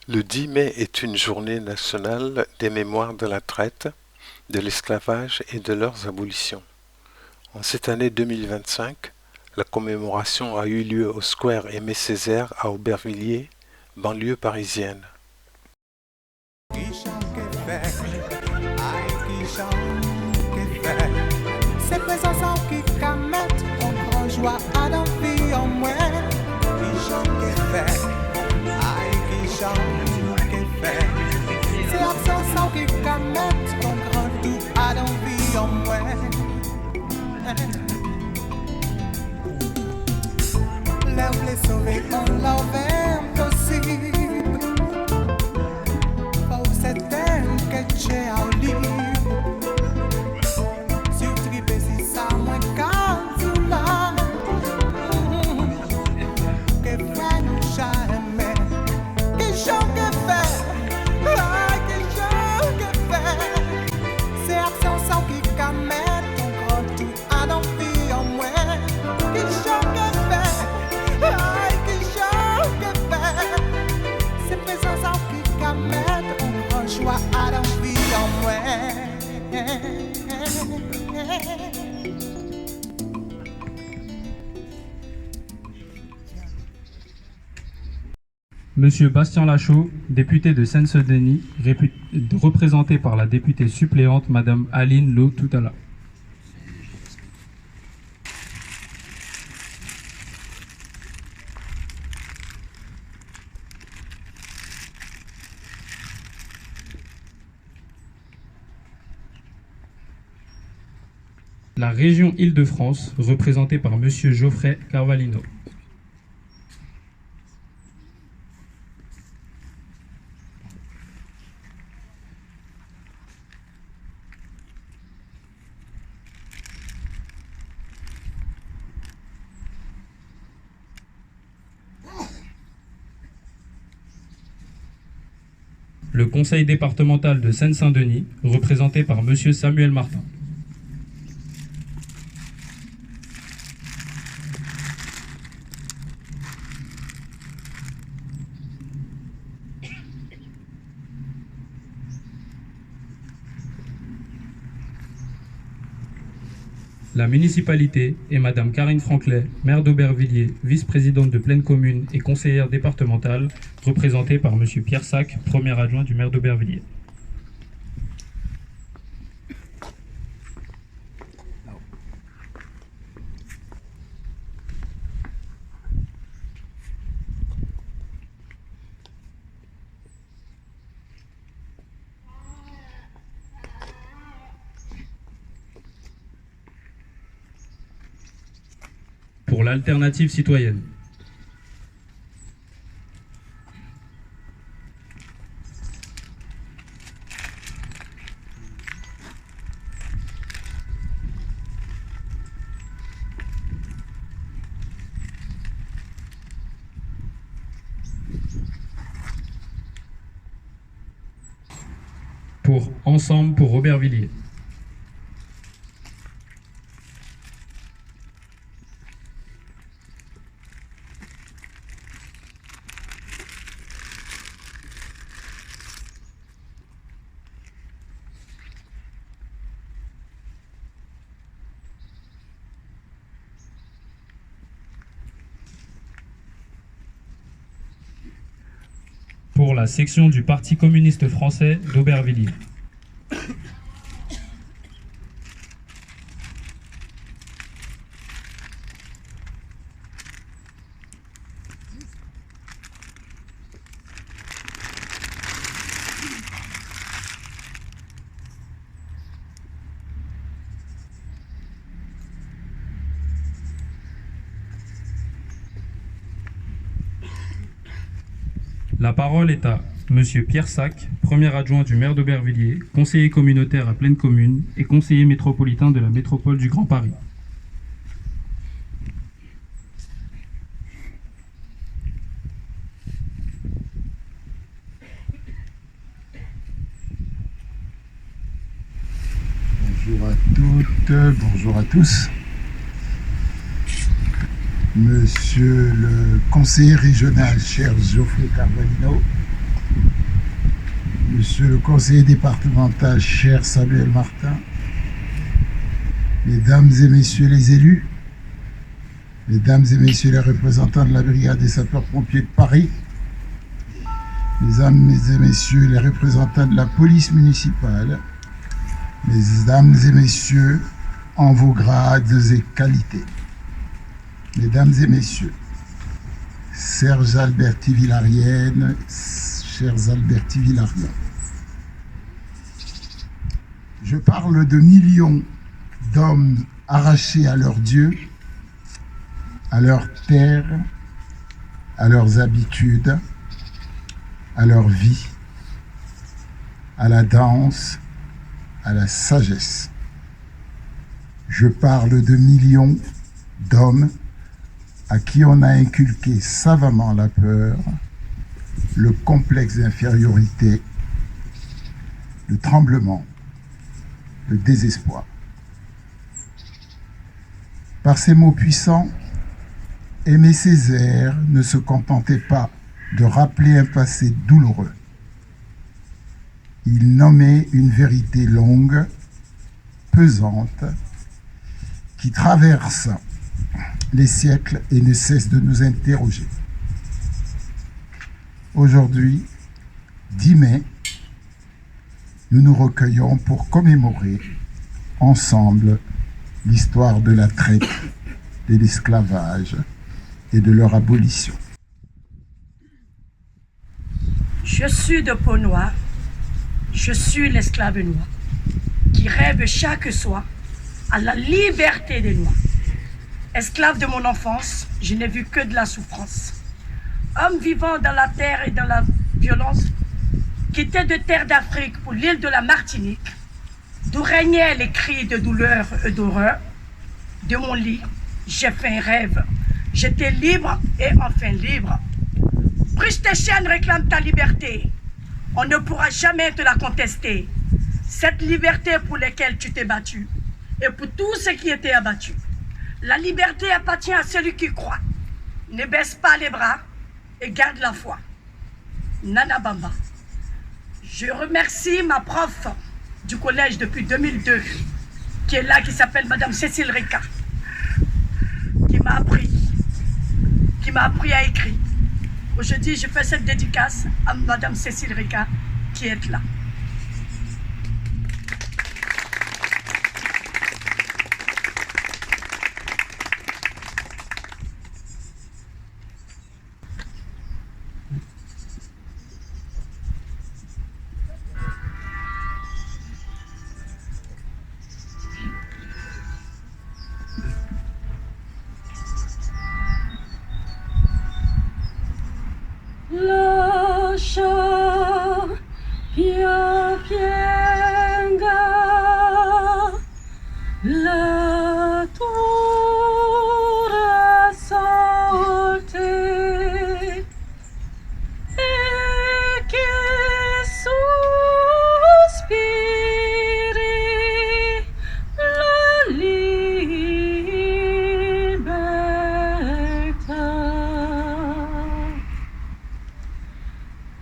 Le 10 mai est une journée nationale des mémoires de la traite, de l'esclavage et de leurs abolitions. En cette année 2025, la commémoration a eu lieu au Square Aimé-Césaire à Aubervilliers, banlieue parisienne. C'est présence qui permettent on prend joie à la vie en moi. Qui chante qui fait, aïe qui chante qui fait. C'est absence qui permettent on prend tout à la vie en moi. L'herbe les sauver on l'envers possible. Pour cette terre que j'ai en libre. Monsieur Bastien Lachaud, député de Seine-Saint-Denis, représenté par la députée suppléante Madame Aline Lo Toutala. La région Île-de-France, représentée par Monsieur Geoffrey Carvalino. Le conseil départemental de Seine-Saint-Denis, représenté par Monsieur Samuel Martin. La municipalité et Madame Karine Franclet, maire d'Aubervilliers, vice-présidente de Pleine Commune et conseillère départementale, représentée par Monsieur Pierre Sac, premier adjoint du maire d'Aubervilliers. Pour l'alternative citoyenne. Pour Ensemble pour Aubervilliers. Pour la section du Parti communiste français d'Aubervilliers. La parole est à Monsieur Pierre Sac, premier adjoint du maire d'Aubervilliers, conseiller communautaire à Pleine Commune et conseiller métropolitain de la métropole du Grand Paris. Bonjour à toutes, bonjour à tous. Monsieur le conseiller régional, cher Geoffrey Carvalino, Monsieur le conseiller départemental, cher Samuel Martin, Mesdames et Messieurs les élus, Mesdames et Messieurs les représentants de la brigade des sapeurs-pompiers de Paris, Mesdames et Messieurs les représentants de la police municipale, Mesdames et Messieurs en vos grades et qualités, Mesdames et Messieurs, Serge Alberti Villarienne, chers Alberti Villariens, je parle de millions d'hommes arrachés à leur Dieu, à leur terre, à leurs habitudes, à leur vie, à la danse, à la sagesse. Je parle de millions d'hommes à qui on a inculqué savamment la peur, le complexe d'infériorité, le tremblement, le désespoir. Par ces mots puissants, Aimé Césaire ne se contentait pas de rappeler un passé douloureux. Il nommait une vérité longue, pesante, qui traverse les siècles et ne cesse de nous interroger. Aujourd'hui, 10 mai, nous nous recueillons pour commémorer ensemble l'histoire de la traite, de l'esclavage et de leur abolition. Je suis de peau noire, je suis l'esclave noir, qui rêve chaque soir à la liberté des Noirs. Esclave de mon enfance, je n'ai vu que de la souffrance. Homme vivant dans la terre et dans la violence, quitté de terre d'Afrique pour l'île de la Martinique, d'où régnaient les cris de douleur et d'horreur. De mon lit, j'ai fait un rêve. J'étais libre et enfin libre. Brise tes chaînes, réclame ta liberté. On ne pourra jamais te la contester. Cette liberté pour laquelle tu t'es battu et pour tous ceux qui étaient abattus. La liberté appartient à celui qui croit. Ne baisse pas les bras et garde la foi. Nana Bamba. Je remercie ma prof du collège depuis 2002, qui est là, qui s'appelle Madame Cécile Rika, qui m'a appris à écrire. Aujourd'hui, je fais cette dédicace à Madame Cécile Rika, qui est là. La tour saltée et qui suspirait la liberté.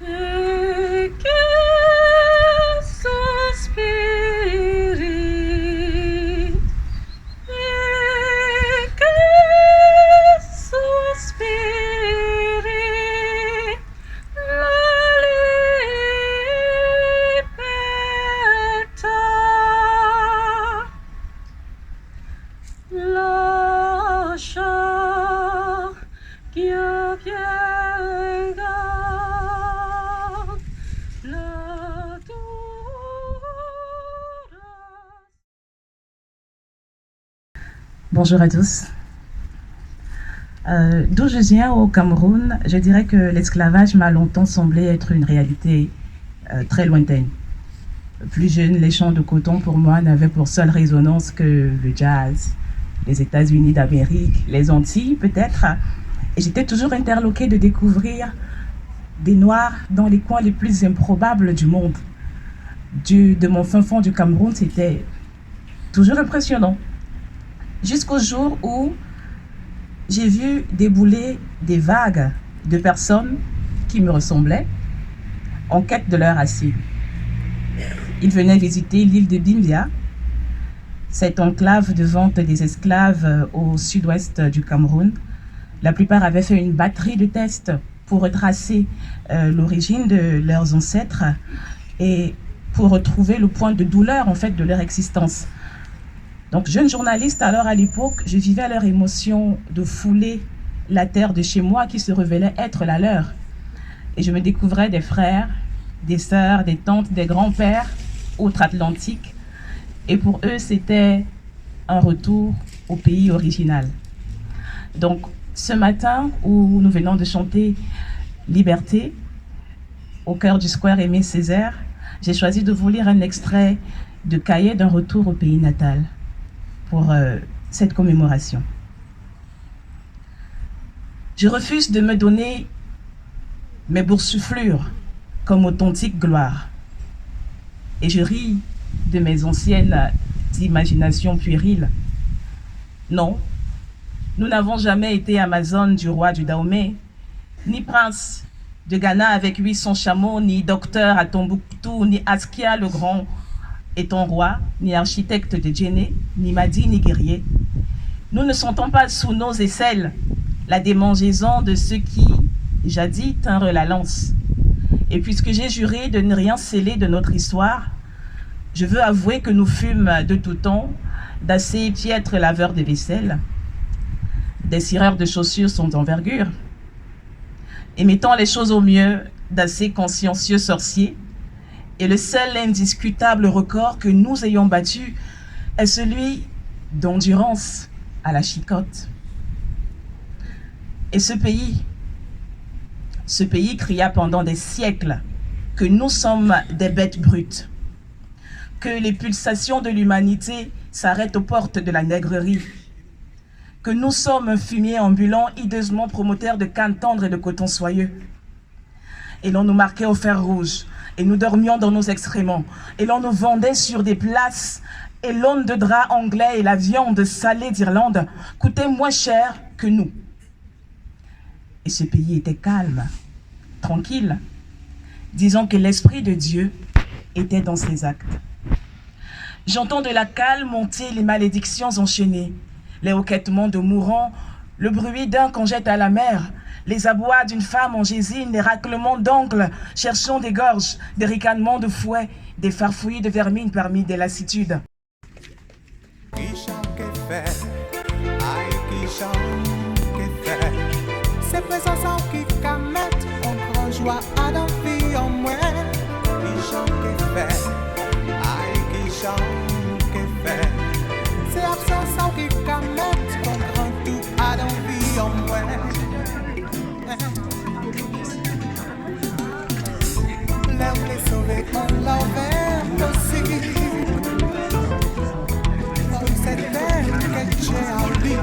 Et qui suspirait, et qui suspirait la liberté. La char qui viendra, la tour. Bonjour à tous. D'où je viens au Cameroun, je dirais que l'esclavage m'a longtemps semblé être une réalité très lointaine. Plus jeune, les champs de coton pour moi n'avaient pour seule résonance que le jazz, les États-Unis d'Amérique, les Antilles peut-être. Et j'étais toujours interloquée de découvrir des Noirs dans les coins les plus improbables du monde. De mon fin fond du Cameroun, c'était toujours impressionnant. Jusqu'au jour où j'ai vu débouler des vagues de personnes qui me ressemblaient, en quête de leur acier. Ils venaient visiter l'île de Bimbia, cette enclave de vente des esclaves au sud-ouest du Cameroun. La plupart avaient fait une batterie de tests pour retracer l'origine de leurs ancêtres et pour retrouver le point de douleur en fait de leur existence. Donc, jeune journaliste, alors à l'époque, je vivais leur émotion de fouler la terre de chez moi qui se révélait être la leur. Et je me découvrais des frères, des sœurs, des tantes, des grands-pères outre-Atlantique. Et pour eux, c'était un retour au pays original. Donc, ce matin où nous venons de chanter Liberté, au cœur du square Aimé Césaire, j'ai choisi de vous lire un extrait de Cahier d'un retour au pays natal pour cette commémoration. Je refuse de me donner mes boursouflures comme authentique gloire. Et je ris de mes anciennes imaginations puériles. Non, nous n'avons jamais été Amazone du roi du Dahomey, ni prince de Ghana avec 800 chameaux, ni docteur à Tombouctou, ni Askia le grand étant roi, ni architecte de Djenné, ni Madi, ni guerrier. Nous ne sentons pas sous nos aisselles la démangeaison de ceux qui, jadis, tinrent la lance. Et puisque j'ai juré de ne rien sceller de notre histoire, je veux avouer que nous fûmes de tout temps d'assez piètres laveurs de vaisselle, des cireurs de chaussures sans envergure, et mettons les choses au mieux d'assez consciencieux sorciers. Et le seul indiscutable record que nous ayons battu est celui d'endurance à la chicotte. Et ce pays cria pendant des siècles que nous sommes des bêtes brutes, que les pulsations de l'humanité s'arrêtent aux portes de la nègrerie, que nous sommes un fumier ambulant hideusement promoteur de canne tendre et de coton soyeux. Et l'on nous marquait au fer rouge, et nous dormions dans nos excréments, et l'on nous vendait sur des places, et l'aune de drap anglais et la viande salée d'Irlande coûtaient moins cher que nous. Et ce pays était calme, tranquille, disant que l'Esprit de Dieu était dans ses actes. J'entends de la cale monter les malédictions enchaînées, les hoquetements de mourants, le bruit d'un qu'on jette à la mer, les abois d'une femme en gésine, les raclements d'ongles cherchant des gorges, des ricanements de fouet, des farfouillis de vermine parmi des lassitudes. C'est présence qui commet en grand joie à dans vie en moi. Qui chante qui fait, aïe qui chante qui fait. C'est absence qui commet en grand tout à dans vie en moi. L'aime les sauver on l'envers aussi. Comme cette terre que j'ai en vie.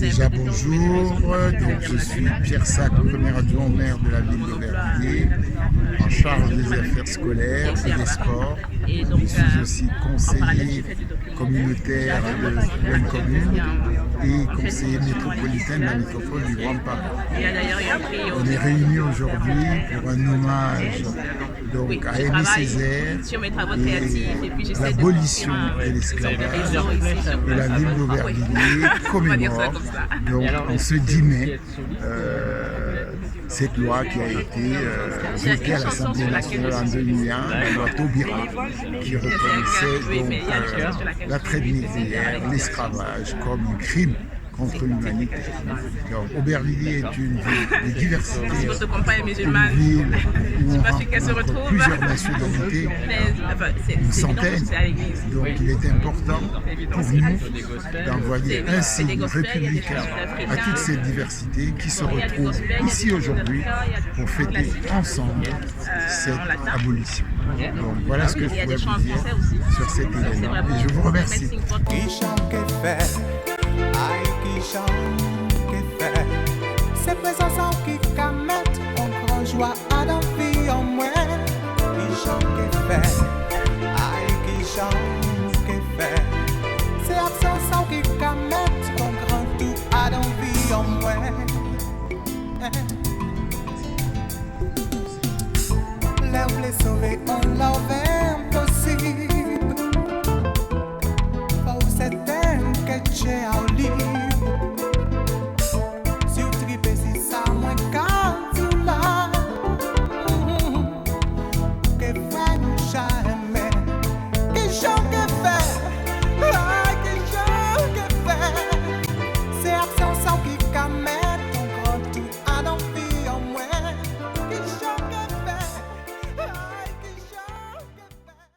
Déjà bonjour, donc je suis Pierre Sac, premier adjoint au maire de la ville d'Aubervilliers, en charge des affaires scolaires et des sports. Je suis aussi conseiller communautaire de Pleine Commune et conseiller métropolitain de la métropole du Grand Paris. On est réunis aujourd'hui pour un hommage donc, à Aimé Césaire et l'abolition de l'esclavage. Et la ville d'Aubervilliers commémore donc en ce 10 mai cette loi qui a été votée à l'Assemblée nationale en 2001, la loi Taubira, qui reconnaissait donc la traite négrière, l'esclavage comme un crime contre l'humanité. Aubervilliers est une ville de diversité, une ville où on rencontre plusieurs nationalités, une centaine. Donc il est important pour nous d'envoyer un signe républicain à toute cette diversité qui se retrouve ici aujourd'hui pour fêter ensemble cette abolition. Donc voilà ce que je pourrais vous dire sur cet événement et je vous remercie. C'est présence qui commettent en grand joie à la vie en moi. Qui chante qui fait, aïe qui chante qui fait. C'est absence qui commettent en grand tout à la vie en moi. L'homme les sauver, on l'envers.